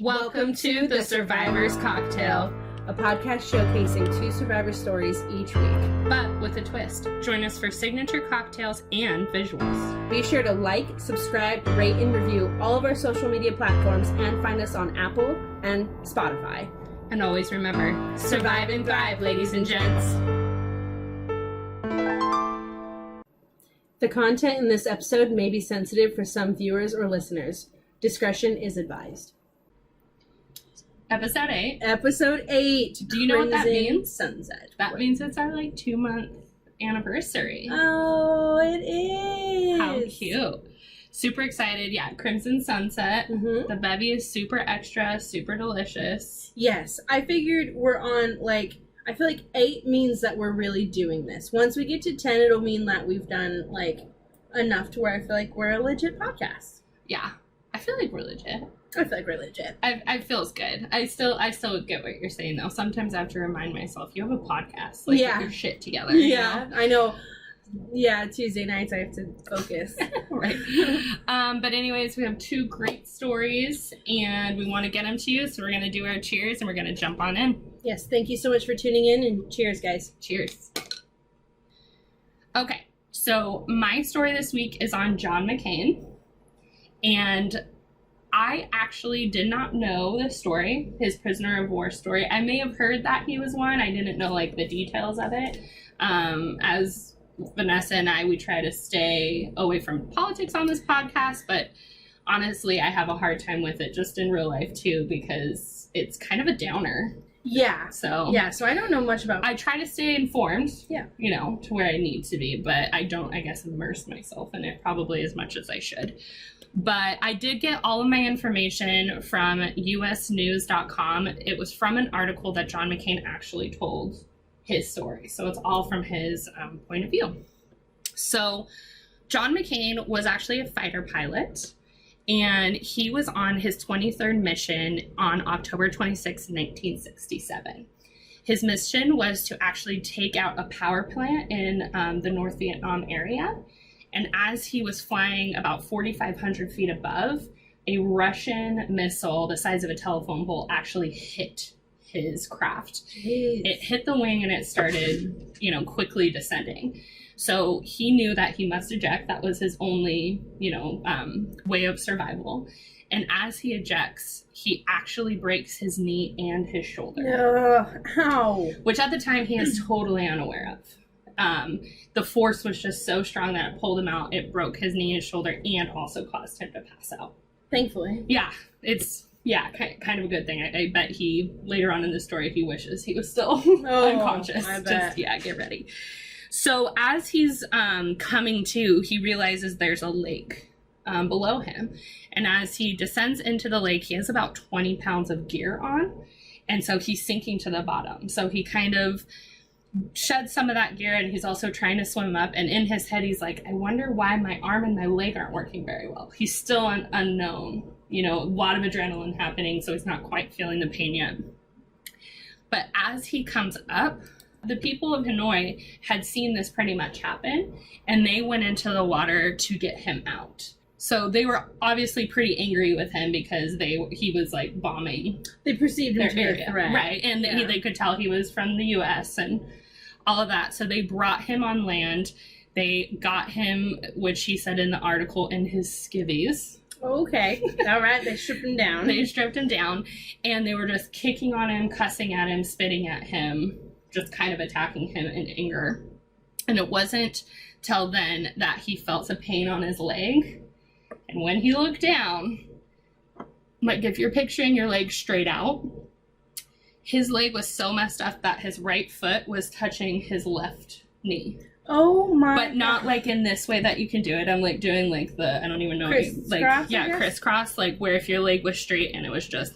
Welcome to The Survivor's Cocktail, a podcast showcasing 2 survivor stories each week. but with a twist. Join us for signature cocktails and visuals. Be sure to like, subscribe, rate, and review all of our social media platforms and find us on Apple and Spotify. And always remember, survive and thrive, ladies and gents. The content in this episode may be sensitive for some viewers or listeners. Discretion is advised. Episode 8. Episode 8. Do you know what that means? Sunset. That means it's our 2-month anniversary. Oh, it is. How cute. Super excited. Yeah, Crimson Sunset. Mm-hmm. The bevy is super extra, super delicious. Yes, I figured we're on, I feel like 8 means that we're really doing this. Once we get to 10, it'll mean that we've done, enough to where I feel like we're a legit podcast. Yeah, I feel like we're legit. I feel like we're legit. I feels good. I still get what you're saying, though. Sometimes I have to remind myself, you have a podcast. Yeah. Get your shit together. Yeah, I know. Yeah, Tuesday nights I have to focus. Right. But anyways, we have 2 great stories, and we want to get them to you, so we're going to do our cheers, and we're going to jump on in. Yes, thank you so much for tuning in, and cheers, guys. Cheers. Okay, so my story this week is on John Mccain, and I actually did not know this story, his prisoner of war story. I may have heard that he was one. I didn't know, the details of it. As Vanessa and I, we try to stay away from politics on this podcast, but honestly, I have a hard time with it just in real life, too, because it's kind of a downer. Yeah. So I don't know much about I try to stay informed, yeah, to where I need to be, but I don't, immerse myself in it probably as much as I should. But I did get all of my information from usnews.com. It was from an article that John McCain actually told his story. So it's all from his point of view. So John McCain was actually a fighter pilot, and he was on his 23rd mission on October 26, 1967. His mission was to actually take out a power plant in the North Vietnam area. And as he was flying about 4,500 feet above, a Russian missile the size of a telephone pole actually hit his craft. Jeez. It hit the wing and it started, quickly descending. So he knew that he must eject. That was his only, way of survival. And as he ejects, he actually breaks his knee and his shoulder. Ow. Which at the time he is totally unaware of. The force was just so strong that it pulled him out. It broke his knee and shoulder and also caused him to pass out. Thankfully. Yeah, it's kind of a good thing. I bet he, later on in the story, he wishes he was still unconscious. I bet. Just, get ready. So as he's coming to, he realizes there's a lake below him. And as he descends into the lake, he has about 20 pounds of gear on. And so he's sinking to the bottom. So he kind of shed some of that gear, and he's also trying to swim up, and in his head he's like, I wonder why my arm and my leg aren't working very well. He's still an unknown, a lot of adrenaline happening, so he's not quite feeling the pain yet. But as he comes up, the people of Hanoi had seen this pretty much happen, and they went into the water to get him out. So they were obviously pretty angry with him because he was bombing. They perceived him to be a threat. Right, and they could tell he was from the U.S. and all of that. So they brought him on land. They got him, which he said in the article, in his skivvies. Okay. All right. They stripped him down. They stripped him down, and they were just kicking on him, cussing at him, spitting at him, just kind of attacking him in anger. And it wasn't till then that he felt some pain on his leg. And when he looked down, if you're picturing your leg straight out, his leg was so messed up that his right foot was touching his left knee. Oh my! But not in this way that you can do it. I'm doing the, I don't even know. Crisscross, crisscross, where if your leg was straight and it was just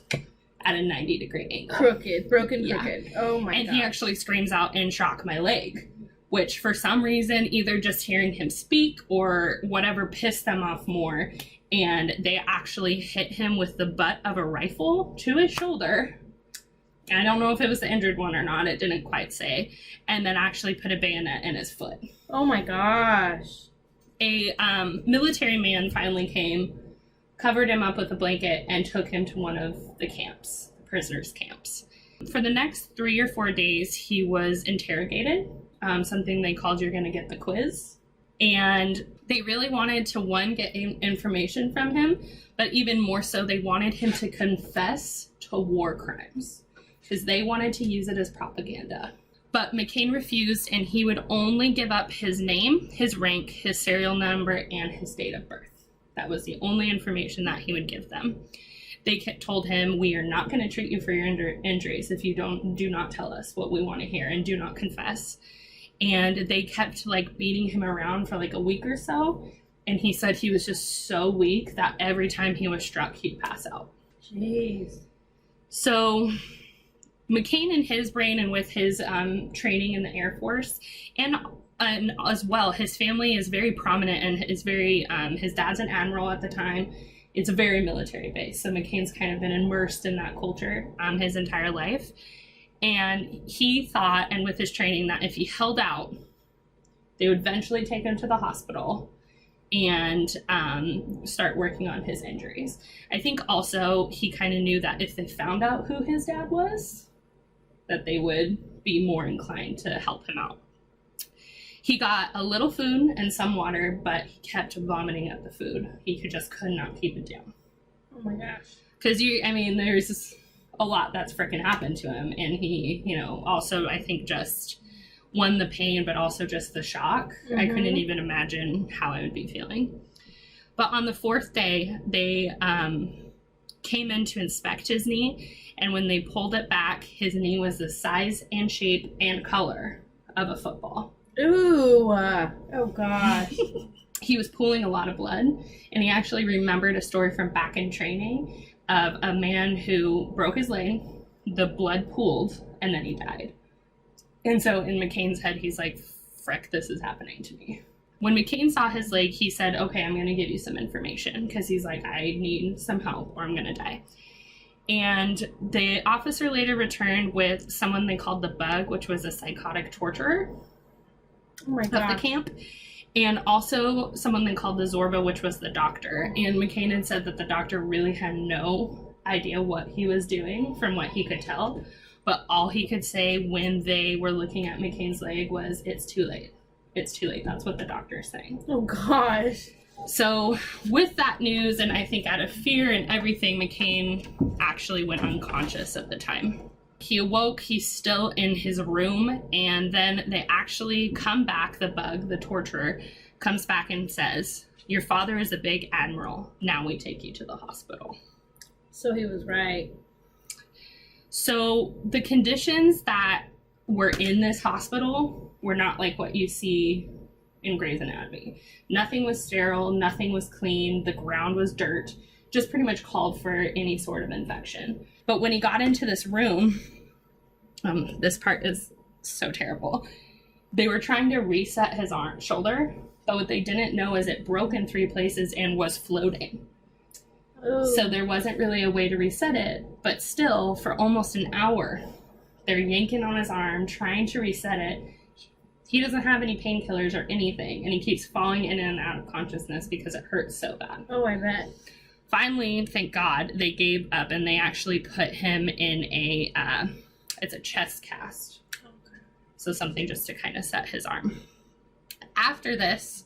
at a 90-degree angle. Crooked, broken Yeah. crooked. Oh my god. And he actually screams out, "In shock, my leg." Which for some reason, either just hearing him speak or whatever pissed them off more. And they actually hit him with the butt of a rifle to his shoulder. I don't know if it was the injured one or not. It didn't quite say. And then actually put a bayonet in his foot. Oh my gosh. A military man finally came, covered him up with a blanket, and took him to one of the camps, prisoners' camps. For the next 3 or 4 days, he was interrogated, something they called "you're going to get the quiz." And they really wanted to, one, get information from him, but even more so, they wanted him to confess to war crimes because they wanted to use it as propaganda. But McCain refused, and he would only give up his name, his rank, his serial number, and his date of birth. That was the only information that he would give them. They told him, "We are not going to treat you for your injuries if you do not tell us what we want to hear and do not confess." And they kept like beating him around for like a week or so. And he said he was just so weak that every time he was struck, he'd pass out. Jeez. So McCain, in his brain and with his training in the Air Force, and as well, his family is very prominent and is very, his dad's an admiral at the time. It's a very military base. So McCain's kind of been immersed in that culture his entire life. And he thought, and with his training, that if he held out, they would eventually take him to the hospital and start working on his injuries. I think also he kind of knew that if they found out who his dad was, that they would be more inclined to help him out. He got a little food and some water, but he kept vomiting up the food. He could not keep it down. Oh my gosh. Because there's a lot that's freaking happened to him, and he, also I think just one, the pain, but also just the shock. Mm-hmm. I couldn't even imagine how I would be feeling. But on the 4th day, they came in to inspect his knee, and when they pulled it back, his knee was the size and shape and color of a football. Ooh, oh gosh. He was pooling a lot of blood, and he actually remembered a story from back in training of a man who broke his leg, the blood pooled, and then he died. And so in McCain's head, he's like, frick, this is happening to me. When McCain saw his leg, he said, "Okay, I'm going to give you some information," because he's like, I need some help or I'm going to die. And the officer later returned with someone they called the Bug, which was a psychotic torturer of the camp, and also someone they called the Zorba, which was the doctor. And McCain had said that the doctor really had no idea what he was doing from what he could tell, but all he could say when they were looking at McCain's leg was, "It's too late. It's too late." That's what the doctor's saying. Oh gosh. So with that news, and I think out of fear and everything, McCain actually went unconscious at the time. He awoke, he's still in his room, and then they actually come back, the Bug, the torturer, comes back and says, "Your father is a big admiral. Now we take you to the hospital." So he was right. So the conditions that were in this hospital were not like what you see in Grey's Anatomy. Nothing was sterile, nothing was clean, the ground was dirt, just pretty much called for any sort of infection. But when he got into this room, this part is so terrible. They were trying to reset his shoulder, but what they didn't know is it broke in 3 places and was floating. Ooh. So there wasn't really a way to reset it, but still, for almost an hour, they're yanking on his arm, trying to reset it. He doesn't have any painkillers or anything, and he keeps falling in and out of consciousness because it hurts so bad. Oh, I bet. Finally, thank God, they gave up, and they actually put him in it's a chest cast. Okay. So something just to kind of set his arm. After this,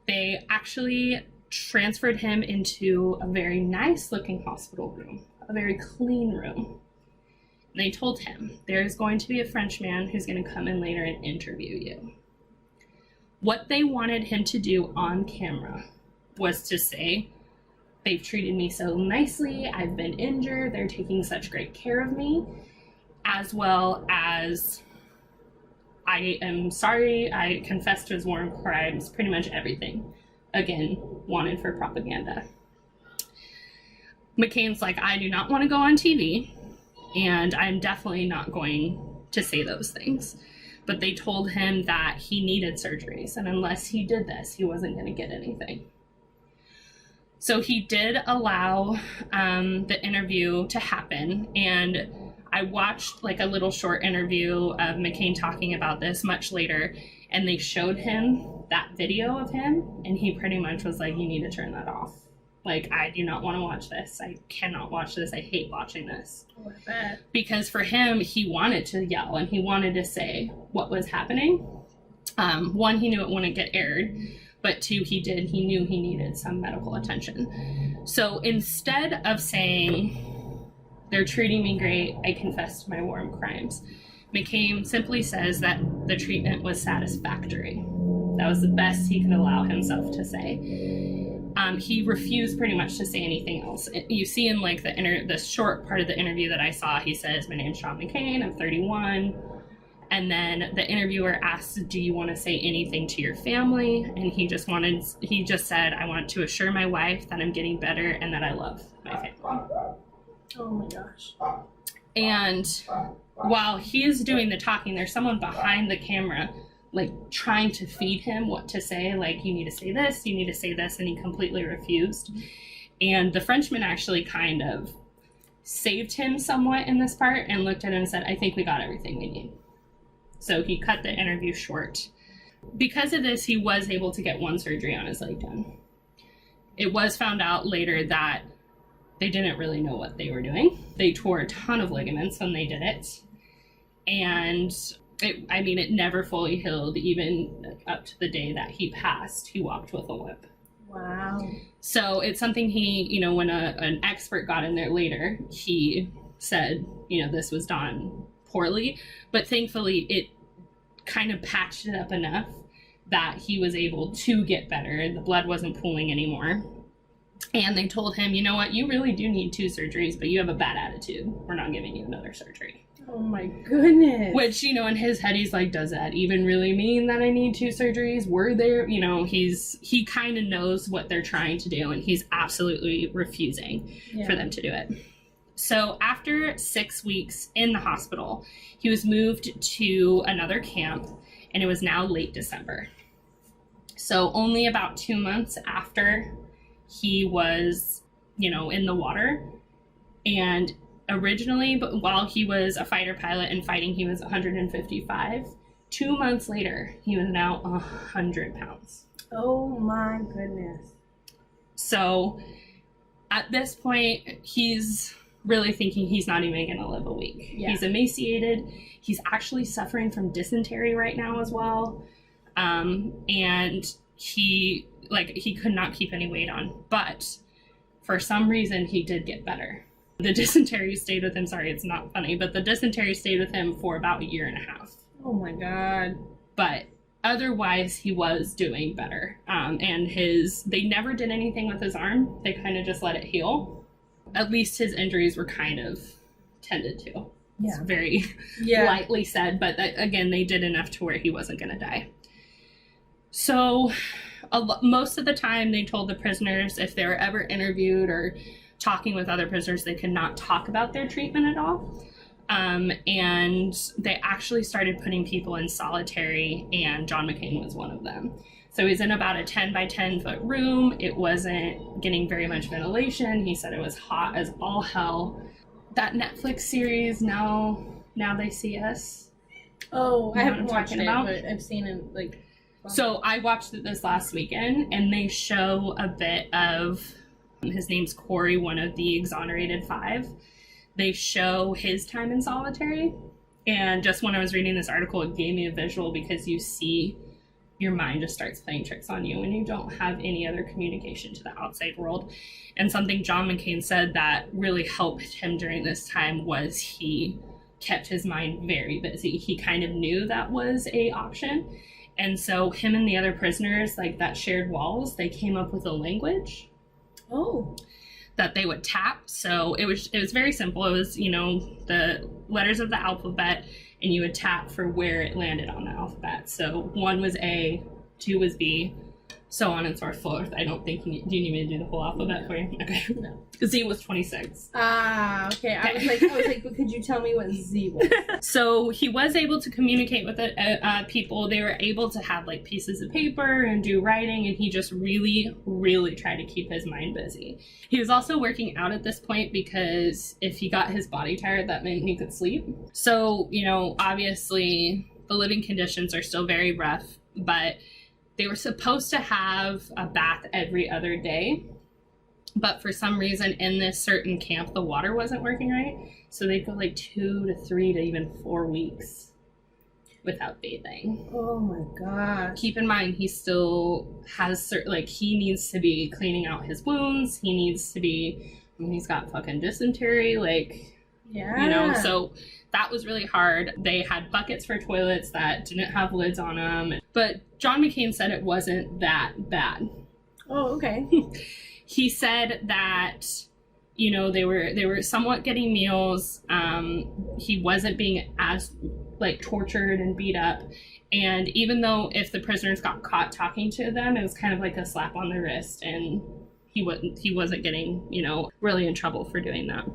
they actually transferred him into a very nice looking hospital room, a very clean room. And they told him, "There's going to be a Frenchman who's going to come in later and interview you." What they wanted him to do on camera was to say, "They've treated me so nicely, I've been injured, they're taking such great care of me," as well as, "I am sorry, I confessed to his war crimes," pretty much everything. Again, wanted for propaganda. McCain's like, "I do not want to go on TV, and I'm definitely not going to say those things." But they told him that he needed surgeries, and unless he did this, he wasn't going to get anything. So he did allow the interview to happen, and I watched like a little short interview of McCain talking about this much later, and they showed him that video of him, and he pretty much was like, "You need to turn that off. Like, I do not want to watch this. I cannot watch this. I hate watching this. Oh, I bet. Because for him, he wanted to yell and he wanted to say what was happening. One, he knew it wouldn't get aired, but two, he knew he needed some medical attention. So instead of saying, they're treating me great, I confess to my war crimes, Mccain simply says that the treatment was satisfactory. That was the best he could allow himself to say. He refused pretty much to say anything else. You see in like the short part of the interview that I saw, he says, my name's John Mccain, I'm 31. And then the interviewer asked, do you want to say anything to your family? And he just said, I want to assure my wife that I'm getting better and that I love my family. Oh my gosh. And while he's doing the talking, there's someone behind the camera, like trying to feed him what to say. Like, you need to say this, you need to say this. And he completely refused. And the Frenchman actually kind of saved him somewhat in this part and looked at him and said, I think we got everything we need. So he cut the interview short. Because of this, he was able to get one surgery on his leg done. It was found out later that they didn't really know what they were doing. They tore a ton of ligaments when they did it. And it never fully healed, even up to the day that he passed. He walked with a limp. Wow. So it's something he, when an expert got in there later, he said, this was done poorly, but thankfully it kind of patched it up enough that he was able to get better. The blood wasn't pooling anymore. And they told him, you know what, you really do need 2 surgeries, but you have a bad attitude. We're not giving you another surgery. Oh my goodness. Which, in his head, he's like, does that even really mean that I need 2 surgeries? Were there, he kind of knows what they're trying to do, and he's absolutely refusing for them to do it. So after 6 weeks in the hospital, he was moved to another camp, and it was now late December. So only about 2 months after he was, in the water. And originally, but while he was a fighter pilot and fighting, he was 155. 2 months later, he was now 100 pounds. Oh my goodness. So at this point, he's really thinking he's not even going to live a week. Yeah. He's emaciated. He's actually suffering from dysentery right now as well. And he could not keep any weight on. But for some reason, he did get better. The dysentery stayed with him. Sorry, it's not funny, but the dysentery stayed with him for about 1.5 years. Oh my God. But otherwise, he was doing better. And they never did anything with his arm. They kind of just let it heal. At least his injuries were kind of tended to. Yeah. It's very lightly said, but again, they did enough to where he wasn't going to die. So most of the time, they told the prisoners if they were ever interviewed or talking with other prisoners, they could not talk about their treatment at all. And they actually started putting people in solitary, and John Mccain was one of them. So he's in about a 10 by 10 foot room. It wasn't getting very much ventilation. He said it was hot as all hell. That Netflix series, Now They See Us. Oh, I haven't watched it, but I've seen it, So I watched it this last weekend, and they show a bit of, his name's Corey, one of the exonerated 5. They show his time in solitary. And just when I was reading this article, it gave me a visual because you see your mind just starts playing tricks on you and you don't have any other communication to the outside world. And something John Mccain said that really helped him during this time was he kept his mind very busy. He kind of knew that was a option. And so him and the other prisoners, that shared walls, they came up with a language. Oh. That they would tap. So it was very simple. It was, the letters of the alphabet, and you would tap for where it landed on the alphabet. So 1 was A, 2 was B, so on and so forth. I don't think do you need me to do the whole alphabet for you? Okay. No. Z was 26. Okay. I was like, but could you tell me what Z was? So he was able to communicate with people. They were able to have pieces of paper and do writing, and he just really, really tried to keep his mind busy. He was also working out at this point because if he got his body tired, that meant he could sleep. So, obviously the living conditions are still very rough, but they were supposed to have a bath every other day. But for some reason in this certain camp, the water wasn't working right. So they'd go like 2 to 3 to even 4 weeks without bathing. Oh my gosh. Keep in mind, he still has he needs to be cleaning out his wounds. He needs to be, he's got fucking dysentery, so that was really hard. They had buckets for toilets that didn't have lids on them. But John McCain said it wasn't that bad. Oh, okay. He said that, they were somewhat getting meals. He wasn't being as tortured and beat up. And even though if the prisoners got caught talking to them, it was kind of like a slap on the wrist, and he wasn't getting, really in trouble for doing that.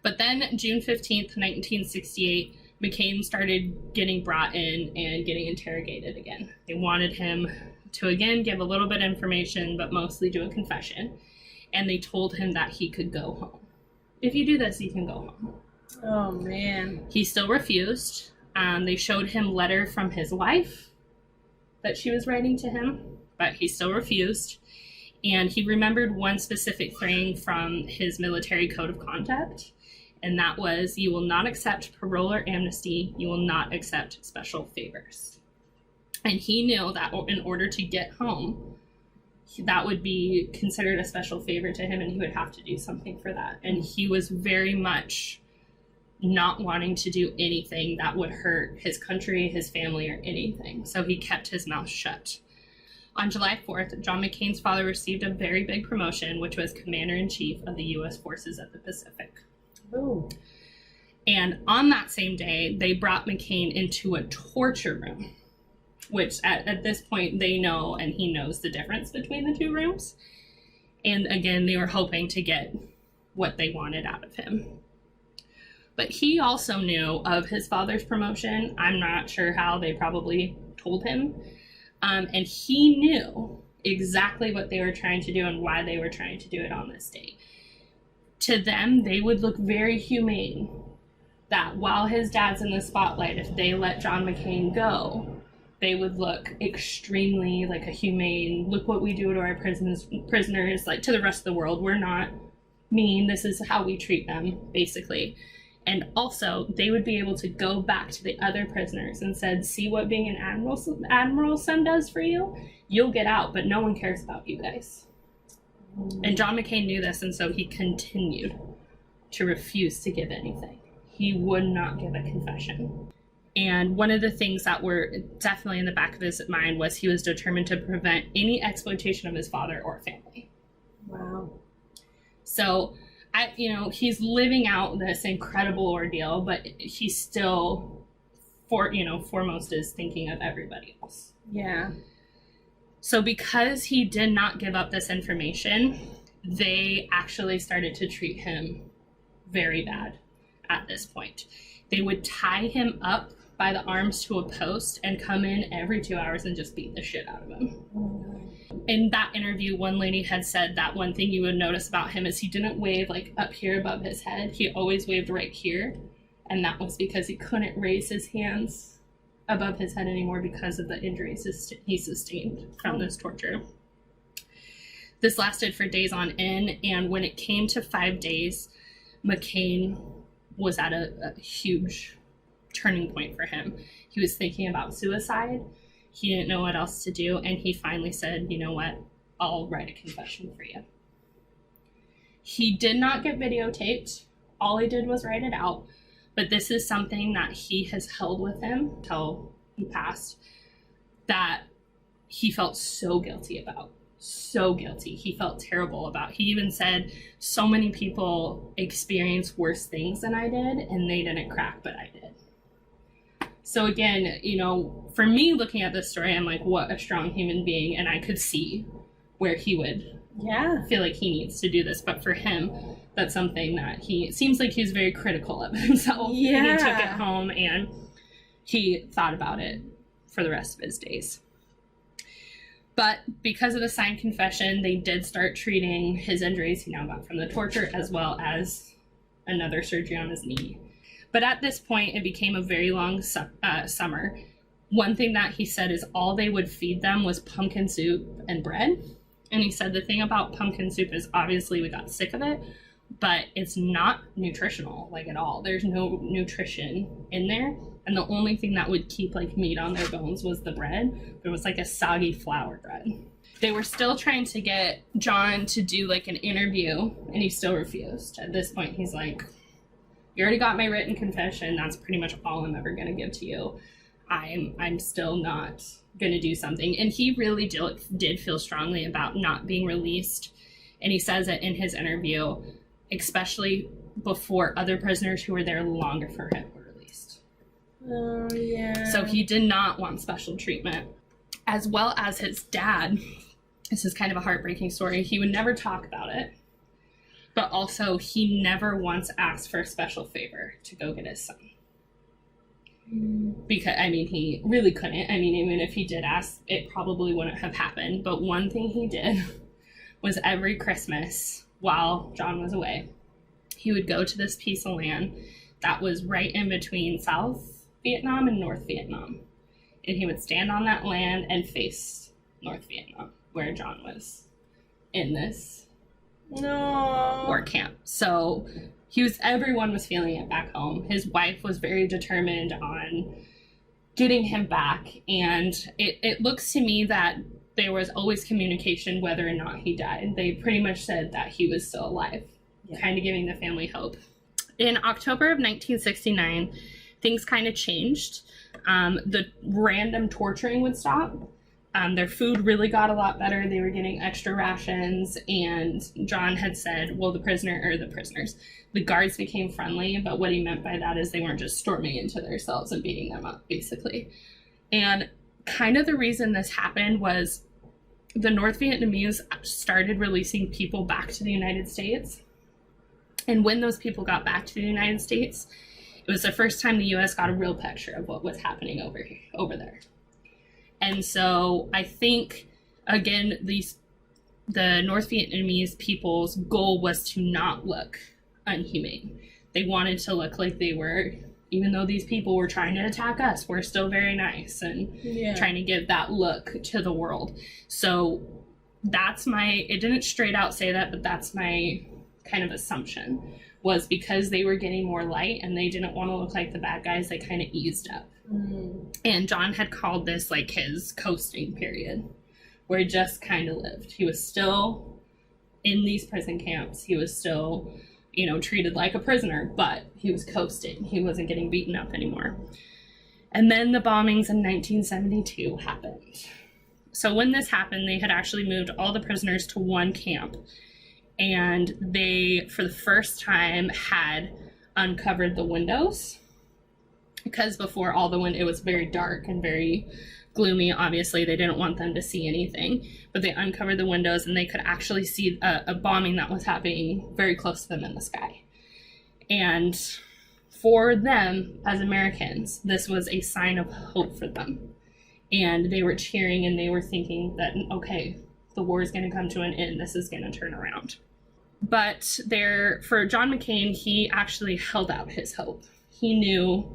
But then June 15th, 1968, McCain started getting brought in and getting interrogated again. They wanted him to again give a little bit of information, but mostly do a confession. And they told him that he could go home. If you do this, you can go home. Oh, man. He still refused. They showed him letter from his wife that she was writing to him, but he still refused. And he remembered one specific thing from his military code of conduct, and that was, you will not accept parole or amnesty. You will not accept special favors. And he knew that in order to get home, that would be considered a special favor to him, and he would have to do something for that. And he was very much not wanting to do anything that would hurt his country, his family, or anything. So he kept his mouth shut. On July 4th, John McCain's father received a very big promotion, which was Commander-in-Chief of the U.S. Forces at the Pacific. Ooh. And on that same day, they brought McCain into a torture room, which at this point they know, and he knows the difference between the two rooms. And again, they were hoping to get what they wanted out of him. But he also knew of his father's promotion. I'm not sure how, they probably told him. And he knew exactly what they were trying to do and why they were trying to do it on this date. To them, they would look very humane. That while his dad's in the spotlight, if they let John McCain go, they would look extremely like a humane, look what we do to our prisoners, like to the rest of the world. We're not mean. This is how we treat them, basically. And also, they would be able to go back to the other prisoners and said, see what being an admiral's son does for you? You'll get out, but no one cares about you guys. And John McCain knew this, and so he continued to refuse to give anything. He would not give a confession. And one of the things that were definitely in the back of his mind was he was determined to prevent any exploitation of his father or family. Wow. So, he's living out this incredible ordeal, but he still, foremost is thinking of everybody else. Yeah. So because he did not give up this information, they actually started to treat him very bad at this point. They would tie him up by the arms to a post and come in every 2 hours and just beat the shit out of him. In that interview, one lady had said that one thing you would notice about him is he didn't wave up here above his head. He always waved right here. And that was because he couldn't raise his hands above his head anymore because of the injuries he sustained from this torture. This lasted for days on end, and when it came to 5 days, McCain was at a huge turning point for him. He was thinking about suicide. He didn't know what else to do, and he finally said, you know what, I'll write a confession for you. He did not get videotaped. All he did was write it out. But this is something that he has held with him until he passed, that he felt so guilty about. So guilty. He felt terrible about. He even said, so many people experience worse things than I did, and they didn't crack, but I did. So again, for me looking at this story, I'm like, what a strong human being, and I could see where he would feel like he needs to do this. But for him, that's something that it seems like he's very critical of himself. Yeah. And he took it home and he thought about it for the rest of his days. But because of the signed confession, they did start treating his injuries he now got from the torture, as well as another surgery on his knee. But at this point, it became a very long summer. One thing that he said is all they would feed them was pumpkin soup and bread. And he said the thing about pumpkin soup is obviously we got sick of it, but it's not nutritional, like, at all. There's no nutrition in there. And the only thing that would keep, like, meat on their bones was the bread. It was like a soggy flour bread. They were still trying to get John to do, like, an interview, and he still refused. At this point, he's like, you already got my written confession. That's pretty much all I'm ever going to give to you. I'm still not going to do something. And he really did feel strongly about not being released. And he says it in his interview, especially before other prisoners who were there longer for him were released. Oh, yeah. So he did not want special treatment, as well as his dad. This is kind of a heartbreaking story. He would never talk about it, but also he never once asked for a special favor to go get his son. Because, I mean, he really couldn't. I mean, even if he did ask, it probably wouldn't have happened. But one thing he did was every Christmas while John was away, he would go to this piece of land that was right in between South Vietnam and North Vietnam. And he would stand on that land and face North Vietnam, where John was in this war camp. So everyone was feeling it back home. His wife was very determined on getting him back. And it looks to me that there was always communication whether or not he died. They pretty much said that he was still alive, kind of giving the family hope. In October of 1969, things kind of changed. The random torturing would stop. Their food really got a lot better. They were getting extra rations, and John had said, well, the guards became friendly, but what he meant by that is they weren't just storming into their cells and beating them up, basically. And kind of the reason this happened was the North Vietnamese started releasing people back to the United States. And when those people got back to the United States, it was the first time the U.S. got a real picture of what was happening over there. And so I think, again, the North Vietnamese people's goal was to not look unhumane. They wanted to look like they were, even though these people were trying to attack us, we're still very nice, and trying to give that look to the world. So it didn't straight out say that, but that's my kind of assumption, was because they were getting more light and they didn't want to look like the bad guys, they kind of eased up. And John had called this like his coasting period, where he just kind of lived. He was still in these prison camps. He was still, treated like a prisoner, but he was coasting. He wasn't getting beaten up anymore. And then the bombings in 1972 happened. So when this happened, they had actually moved all the prisoners to one camp. And they, for the first time, had uncovered the windows. Because before it was very dark and very gloomy. Obviously, they didn't want them to see anything. But they uncovered the windows and they could actually see a bombing that was happening very close to them in the sky. And for them, as Americans, this was a sign of hope for them. And they were cheering and they were thinking that, okay, the war is going to come to an end. This is going to turn around. But for John McCain, he actually held out his hope. He knew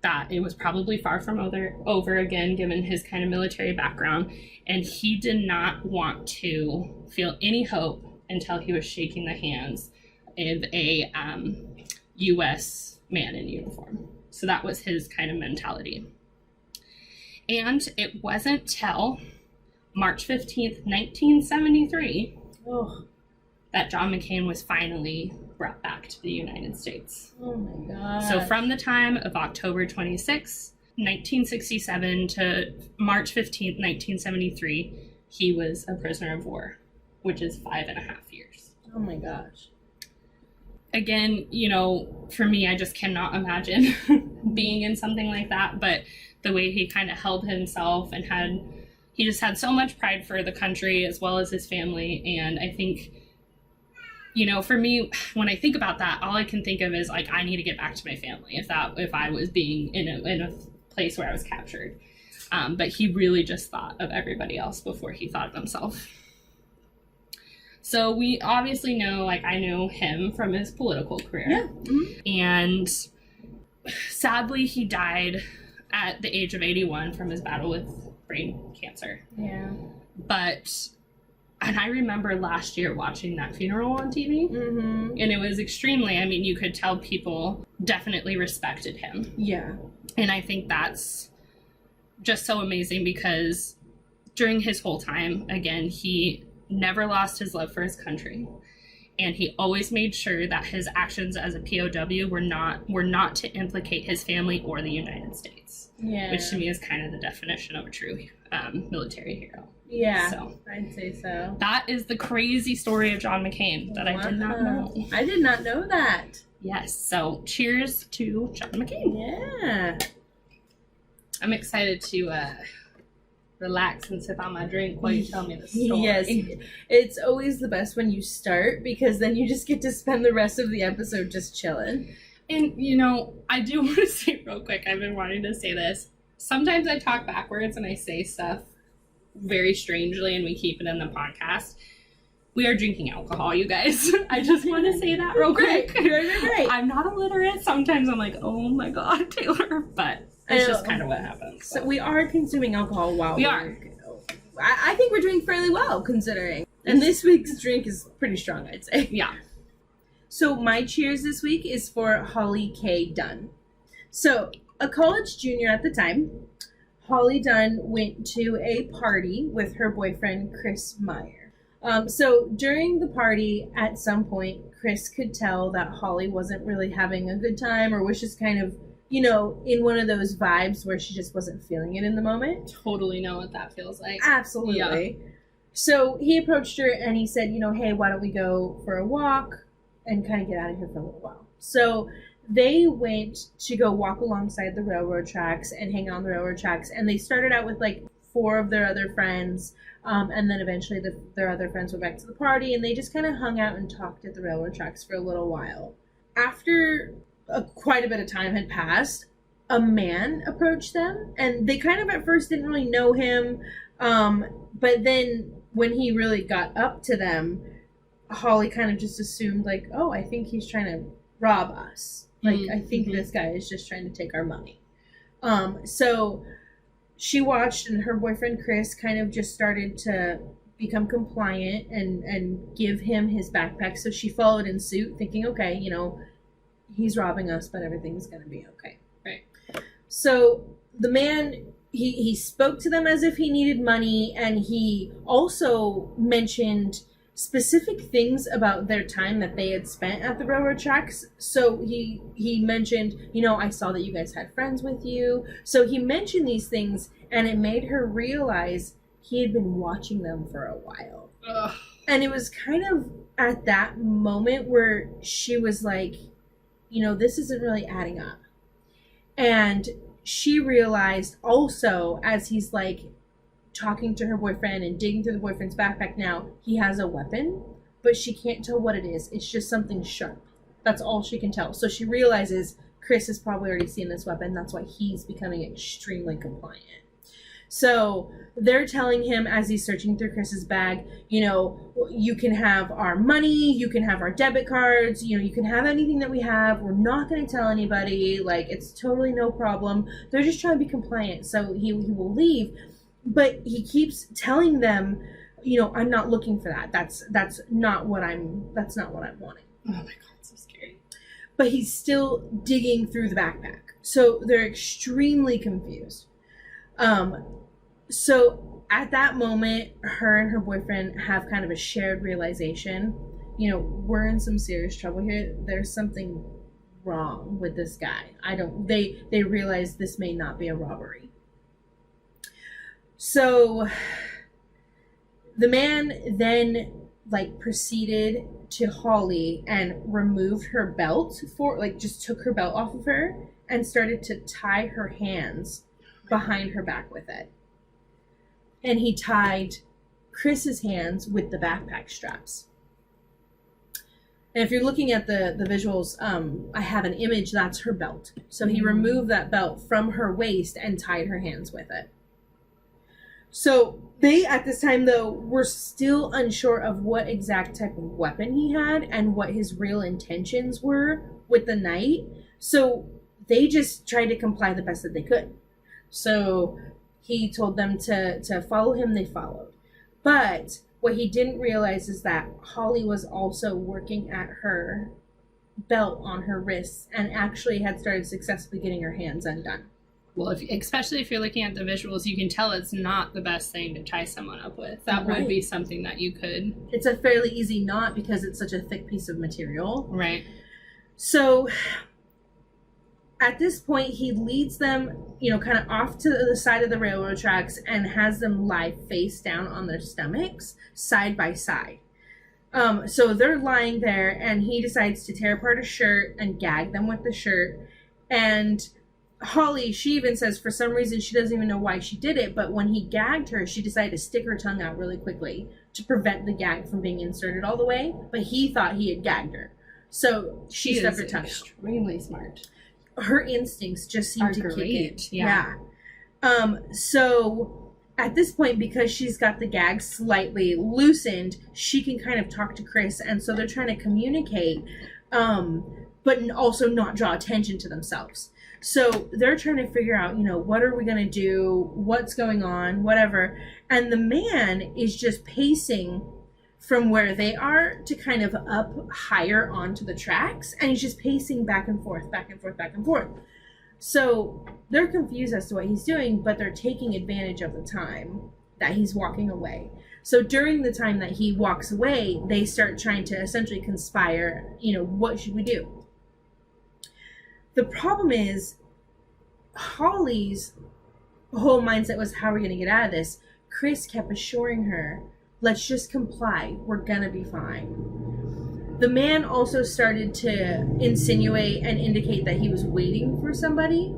that it was probably far from over again, given his kind of military background. And he did not want to feel any hope until he was shaking the hands of a U.S. man in uniform. So that was his kind of mentality. And it wasn't till March 15th, 1973, that John McCain was finally brought back to the United States. Oh my God. So from the time of October 26, 1967 to March 15th, 1973, he was a prisoner of war, which is 5.5 years. Oh my gosh. Again, for me, I just cannot imagine being in something like that, but the way he kind of held himself and he just had so much pride for the country as well as his family. And I think, for me, when I think about that, all I can think of is like, I need to get back to my family if I was being in a place where I was captured. But he really just thought of everybody else before he thought of himself. So we obviously know, I knew him from his political career. Yeah. Mm-hmm. And sadly, he died at the age of 81 from his battle with brain cancer. Yeah. But And I remember last year watching that funeral on TV, Mm-hmm. and it was extremely, I mean, you could tell people definitely respected him. Yeah. And I think that's just so amazing because during his whole time, again, he never lost his love for his country. And he always made sure that his actions as a POW were not to implicate his family or the United States. Yeah. Which to me is kind of the definition of a true military hero. Yeah, So I'd say so. that is the crazy story of John McCain that I did not know. I did not know that. Yes, so cheers to John McCain. Yeah. I'm excited to relax and sip on my drink while you tell me the story. Yes, it's always the best when you start because then you just get to spend the rest of the episode just chilling. And, you know, I do want to say real quick, I've been wanting to say this. Sometimes I talk backwards and I say stuff very strangely and we keep it in the podcast. We are drinking alcohol, you guys. I just want to say that real quick. Great. I'm not illiterate. Sometimes I'm like, oh my God, Taylor. But it's just kind of what happens. So we are consuming alcohol while we are. I think we're doing fairly well considering. And this week's drink is pretty strong, I'd say. Yeah. So my cheers this week is for Holly K. Dunn. So a college junior at the time, Holly Dunn went to a party with her boyfriend, Chris Meyer. So during the party, at some point, Chris could tell that Holly wasn't really having a good time or was just kind of, you know, in one of those vibes where she just wasn't feeling it in the moment. Totally know what that feels like. Absolutely. Yeah. So he approached her and he said, you know, hey, why don't we go for a walk and kind of get out of here for a little while. So they went to go walk alongside the railroad tracks and hang on the railroad tracks. And they started out with like 4 of their other friends. And then eventually their other friends went back to the party and they just kind of hung out and talked at the railroad tracks for a little while. After quite a bit of time had passed, a man approached them and they kind of at first didn't really know him. But then when he really got up to them, Holly kind of just assumed like, oh, I think he's trying to rob us. Like, I think this guy is just trying to take our money. So she watched and her boyfriend, Chris, kind of just started to become compliant and give him his backpack. So she followed in suit thinking, okay, you know, he's robbing us, but everything's going to be okay. Right. So the man, he spoke to them as if he needed money. And he also mentioned specific things about their time that they had spent at the railroad tracks. So he mentioned, you know, I saw that you guys had friends with you. So he mentioned these things and it made her realize he had been watching them for a while. Ugh. And it was kind of at that moment where she was like, you know, this isn't really adding up. And she realized also as he's like talking to her boyfriend and digging through the boyfriend's backpack now, he has a weapon, but she can't tell what it is. It's just something sharp. That's all she can tell. So she realizes Chris has probably already seen this weapon. That's why he's becoming extremely compliant. So they're telling him as he's searching through Chris's bag, you know, you can have our money, you can have our debit cards, you know, you can have anything that we have. We're not going to tell anybody. Like, it's totally no problem. They're just trying to be compliant. So he will leave. But he keeps telling them, you know, I'm not looking for that. That's not what I'm wanting. Oh my God, so scary. But he's still digging through the backpack. So they're extremely confused. So at that moment, her and her boyfriend have kind of a shared realization, you know, we're in some serious trouble here. There's something wrong with this guy. They realize this may not be a robbery. So the man then like proceeded to Holly and removed her belt just took her belt off of her and started to tie her hands behind her back with it. And he tied Chris's hands with the backpack straps. And if you're looking at the visuals, I have an image, that's her belt. So he removed that belt from her waist and tied her hands with it. So they, at this time, though, were still unsure of what exact type of weapon he had and what his real intentions were with the night. So they just tried to comply the best that they could. So he told them to follow him. They followed. But What he didn't realize is that Holly was also working at her belt on her wrists and actually had started successfully getting her hands undone. Well, especially if you're looking at the visuals, you can tell it's not the best thing to tie someone up with. That would be something that you could. It's a fairly easy knot because it's such a thick piece of material. Right. So at this point, he leads them, kind of off to the side of the railroad tracks and has them lie face down on their stomachs, side by side. So they're lying there, and he decides to tear apart a shirt and gag them with the shirt. And Holly, she even says for some reason she doesn't even know why she did it, but when he gagged her, she decided to stick her tongue out really quickly to prevent the gag from being inserted all the way. But he thought he had gagged her. So she stuck her tongue out. Extremely smart. Her instincts just seem to kick in. Yeah. So at this point, because she's got the gag slightly loosened, she can kind of talk to Chris, and so they're trying to communicate, but also not draw attention to themselves. So they're trying to figure out, what are we going to do? What's going on? Whatever. And the man is just pacing from where they are to kind of up higher onto the tracks, and he's just pacing back and forth, back and forth, back and forth. So they're confused as to what he's doing, but they're taking advantage of the time that he's walking away. So during the time that he walks away, they start trying to essentially conspire, what should we do? The problem is, Holly's whole mindset was, how are we going to get out of this? Chris kept assuring her, let's just comply. We're going to be fine. The man also started to insinuate and indicate that he was waiting for somebody.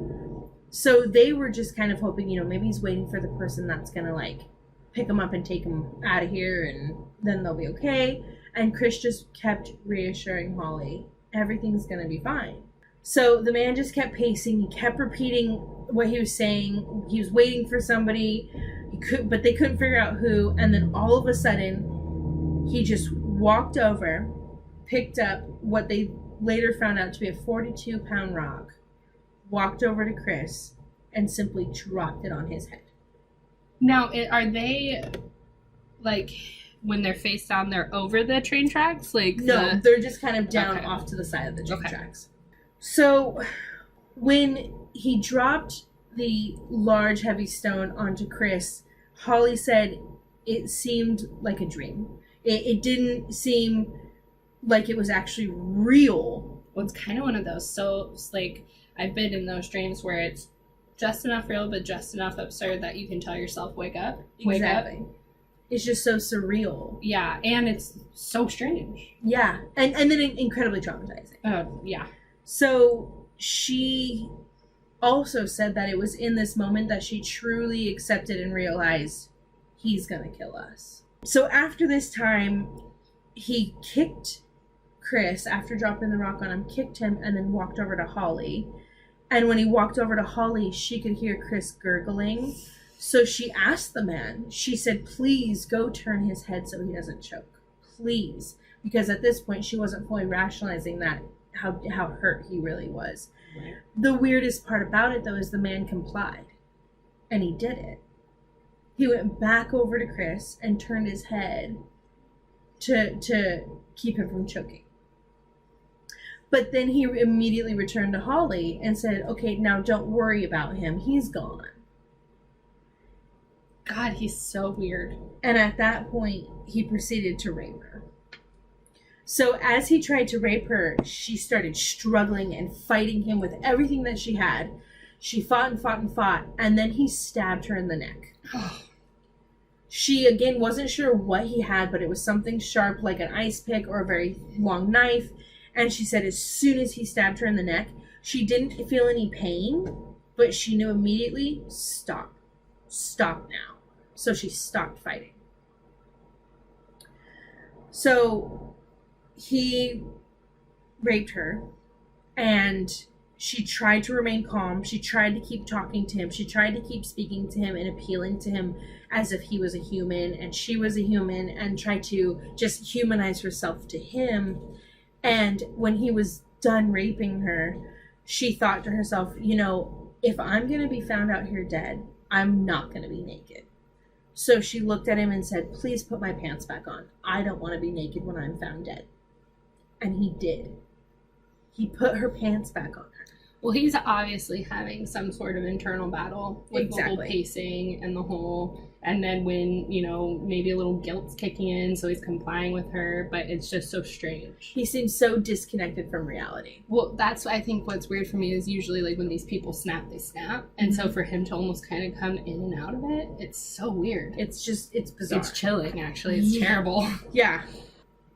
So they were just kind of hoping, maybe he's waiting for the person that's going to pick him up and take him out of here, and then they'll be okay. And Chris just kept reassuring Holly, everything's going to be fine. So the man just kept pacing. He kept repeating what he was saying. He was waiting for somebody, but they couldn't figure out who. And then all of a sudden, he just walked over, picked up what they later found out to be a 42-pound rock, walked over to Chris, and simply dropped it on his head. Now, are they, when they're face down, they're over the train tracks? No, they're just kind of down off to the side of the train tracks. So when he dropped the large, heavy stone onto Chris, Holly said it seemed like a dream. It didn't seem like it was actually real. Well, it's kind of one of those. So, I've been in those dreams where it's just enough real, but just enough absurd that you can tell yourself, wake up. Exactly. It's just so surreal. Yeah, and it's so strange. Yeah, and then incredibly traumatizing. Oh, yeah. So she also said that it was in this moment that she truly accepted and realized he's going to kill us. So after this time, he kicked Chris, after dropping the rock on him, kicked him, and then walked over to Holly. And when he walked over to Holly, she could hear Chris gurgling. So she asked the man, she said, please go turn his head so he doesn't choke. Please. Because at this point, she wasn't fully rationalizing that how hurt he really was. Right. The weirdest part about it, though, is the man complied. And he did it. He went back over to Chris and turned his head to keep him from choking. But then he immediately returned to Holly and said, okay, now don't worry about him. He's gone. God, he's so weird. And at that point, he proceeded to rape her. So as he tried to rape her, she started struggling and fighting him with everything that she had. She fought and fought and fought, and then he stabbed her in the neck. She, again, wasn't sure what he had, but it was something sharp like an ice pick or a very long knife. And she said as soon as he stabbed her in the neck, she didn't feel any pain, but she knew immediately, stop now. So she stopped fighting. So he raped her, and she tried to remain calm. She tried to keep talking to him. She tried to keep speaking to him and appealing to him as if he was a human and she was a human, and tried to just humanize herself to him. And when he was done raping her, she thought to herself, if I'm going to be found out here dead, I'm not going to be naked. So she looked at him and said, "Please put my pants back on. I don't want to be naked when I'm found dead." And he did. He put her pants back on her. Well, he's obviously having some sort of internal battle with the whole pacing and the whole, and then when, you know, maybe a little guilt's kicking in, so he's complying with her, but it's just so strange. He seems so disconnected from reality. Well, that's, I think, what's weird for me is usually, like, when these people snap, they snap. And so for him to almost kind of come in and out of it, it's so weird. It's bizarre. It's chilling, actually. It's terrible. Yeah.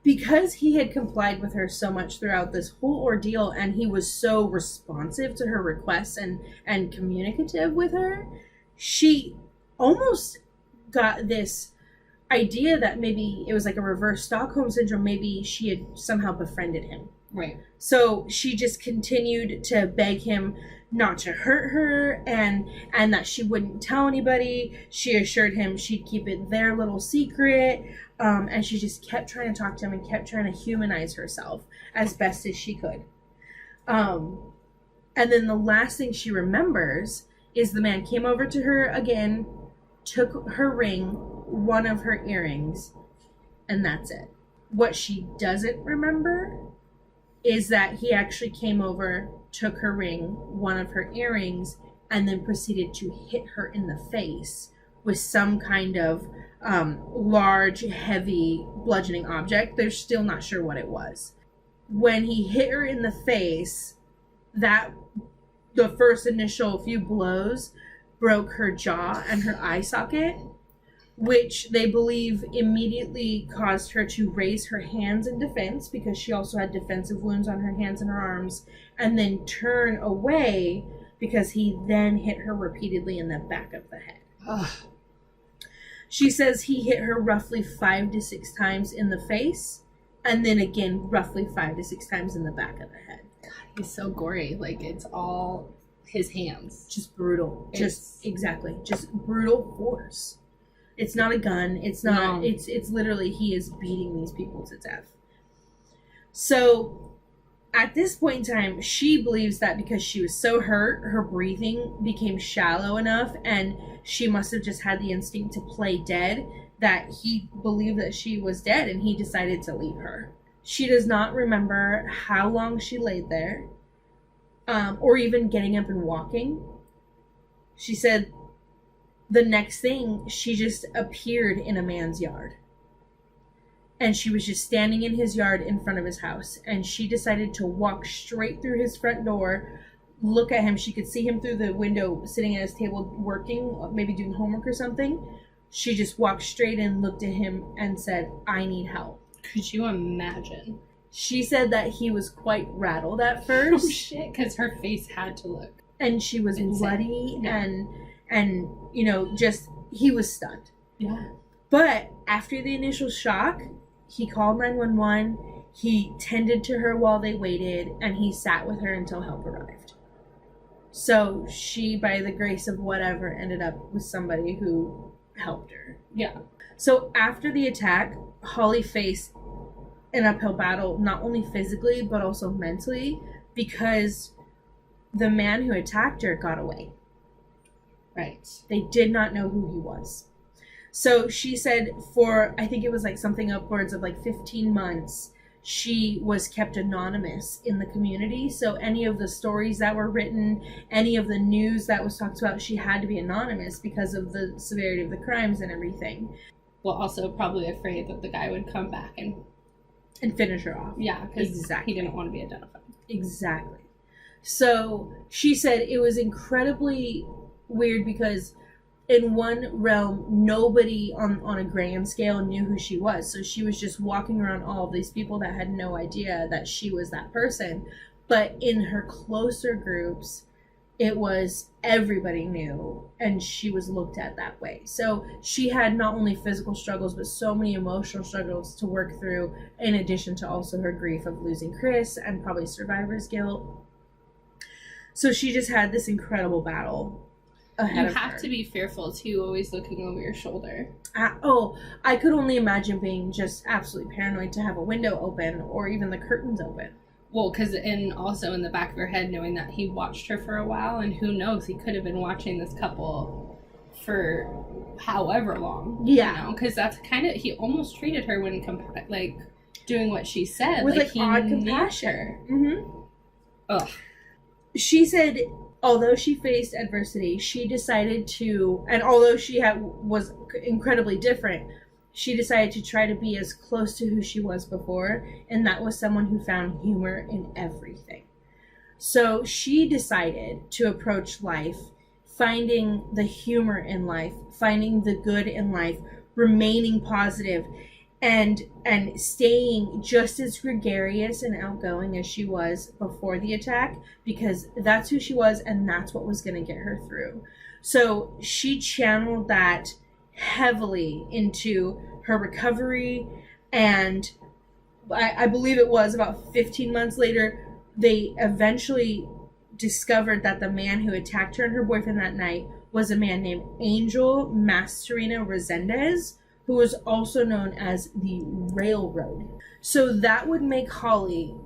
Because he had complied with her so much throughout this whole ordeal, and he was so responsive to her requests and communicative with her, she almost got this idea that maybe it was like a reverse Stockholm syndrome. Maybe she had somehow befriended him. Right. So she just continued to beg him not to hurt her and that she wouldn't tell anybody. She assured him she'd keep it their little secret. And she just kept trying to talk to him and kept trying to humanize herself as best as she could. And then the last thing she remembers is the man came over to her again, took her ring, one of her earrings, and that's it. What she doesn't remember is that he actually came over, took her ring, one of her earrings, and then proceeded to hit her in the face with some kind of large, heavy, bludgeoning object. They're still not sure what it was. When he hit her in the face, the first initial few blows broke her jaw and her eye socket, which they believe immediately caused her to raise her hands in defense, because she also had defensive wounds on her hands and her arms, and then turn away because he then hit her repeatedly in the back of the head. Ugh. She says he hit her roughly 5 to 6 times in the face, and then again roughly 5 to 6 times in the back of the head. God, he's so gory. Like, it's all his hands. Just brutal. Just brutal force. It's not a gun. It's not. No. It's literally, he is beating these people to death. So at this point in time, she believes that because she was so hurt, her breathing became shallow enough, and she must have just had the instinct to play dead, that he believed that she was dead, and he decided to leave her. She does not remember how long she laid there, or even getting up and walking. She said the next thing, she just appeared in a man's yard. And she was just standing in his yard in front of his house. And she decided to walk straight through his front door, look at him. She could see him through the window sitting at his table working, maybe doing homework or something. She just walked straight in, looked at him, and said, "I need help." Could you imagine? She said that he was quite rattled at first. Oh, shit, because her face had to look. And she was insane. Bloody, yeah. and you know, just, he was stunned. Yeah. But after the initial shock, he called 911, he tended to her while they waited, and he sat with her until help arrived. So she, by the grace of whatever, ended up with somebody who helped her. Yeah. So after the attack, Holly faced an uphill battle, not only physically, but also mentally, because the man who attacked her got away. Right. They did not know who he was. So she said for, I think it was like something upwards of like 15 months, she was kept anonymous in the community. So any of the stories that were written, any of the news that was talked about, she had to be anonymous because of the severity of the crimes and everything. Well, also probably afraid that the guy would come back and finish her off. Yeah, because he didn't want to be identified. Exactly. So she said it was incredibly weird because in one realm, nobody on a grand scale knew who she was. So she was just walking around all of these people that had no idea that she was that person. But in her closer groups, it was everybody knew, and she was looked at that way. So she had not only physical struggles, but so many emotional struggles to work through, in addition to also her grief of losing Chris and probably survivor's guilt. So she just had this incredible battle ahead of her. You have to be fearful, too, always looking over your shoulder. I could only imagine being just absolutely paranoid to have a window open or even the curtains open. Well, because, and also in the back of her head, knowing that he watched her for a while, and who knows, he could have been watching this couple for however long. Yeah. You know, because that's kind of, he almost treated her when, like, doing what she said. With, like he odd knew compassion. her. Mm-hmm. Ugh. She said, although she faced adversity, she decided to, and although she was incredibly different, she decided to try to be as close to who she was before, and that was someone who found humor in everything. So she decided to approach life finding the humor in life, finding the good in life, remaining positive, and staying just as gregarious and outgoing as she was before the attack, because that's who she was and that's what was going to get her through. So she channeled that heavily into her recovery, and I believe it was about 15 months later, they eventually discovered that the man who attacked her and her boyfriend that night was a man named Angel Masturino Resendez, who was also known as the Railroad. So that would make Holly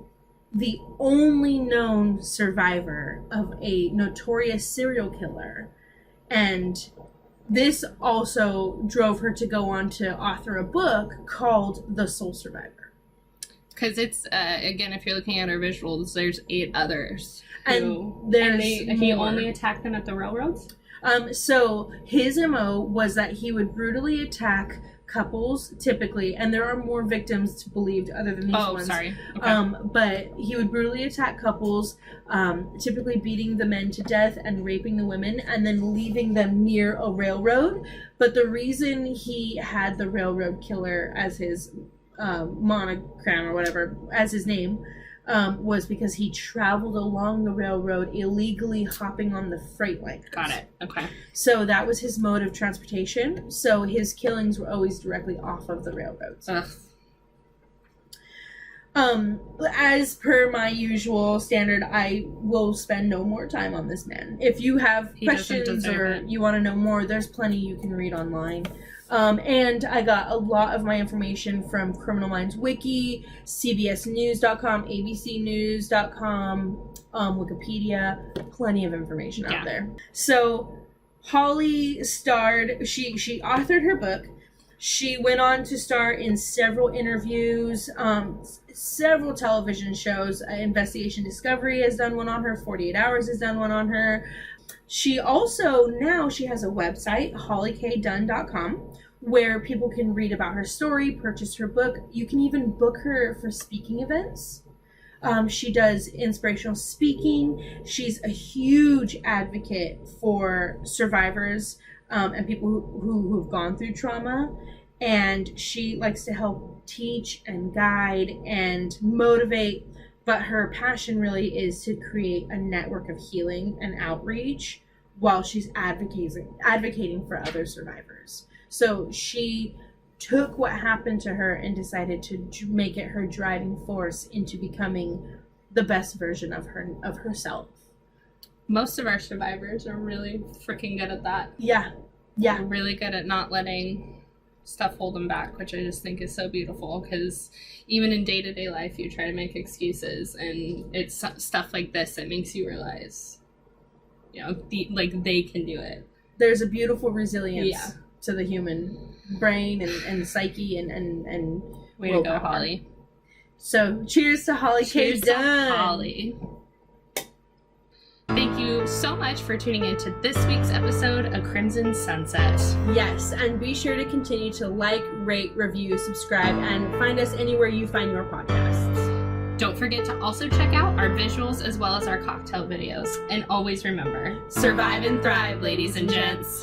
the only known survivor of a notorious serial killer. And this also drove her to go on to author a book called The Sole Survivor. Because it's, again, if you're looking at our visuals, there's 8 others. And there's he more. only attacked them at the railroads? So his MO was that he would brutally attack couples, typically, and there are more victims believed other than these ones. Oh, sorry. Okay. But he would brutally attack couples, typically beating the men to death and raping the women, and then leaving them near a railroad. But the reason he had the railroad killer as his monogram or whatever, as his name, was because he traveled along the railroad illegally, hopping on the freight liners. Got it. Okay. So that was his mode of transportation. So his killings were always directly off of the railroads. Ugh. As per my usual standard, I will spend no more time on this man. If you have questions or you want to know more, there's plenty you can read online. And I got a lot of my information from Criminal Minds Wiki, CBSNews.com, ABCNews.com, Wikipedia, plenty of information out there. So Holly starred, she authored her book. She went on to star in several interviews, several television shows. Investigation Discovery has done one on her. 48 Hours has done one on her. She also, now she has a website, hollykdunn.com, where people can read about her story, purchase her book. You can even book her for speaking events. She does inspirational speaking. She's a huge advocate for survivors and people who've gone through trauma. And she likes to help teach and guide and motivate. But her passion really is to create a network of healing and outreach while she's advocating for other survivors. So she took what happened to her and decided to make it her driving force into becoming the best version of herself. Most of our survivors are really freaking good at that. Yeah. They're really good at not letting stuff hold them back, which I just think is so beautiful, because even in day-to-day life you try to make excuses, and it's stuff like this that makes you realize, you know, they can do it. There's a beautiful resilience to the human brain and psyche and way to go, Holly. So cheers to Holly K. Dunn. Holly. Thank you so much for tuning in to this week's episode of Crimson Sunset. Yes, and be sure to continue to like, rate, review, subscribe, and find us anywhere you find your podcasts. Don't forget to also check out our visuals as well as our cocktail videos. And always remember, survive and thrive, ladies and gents.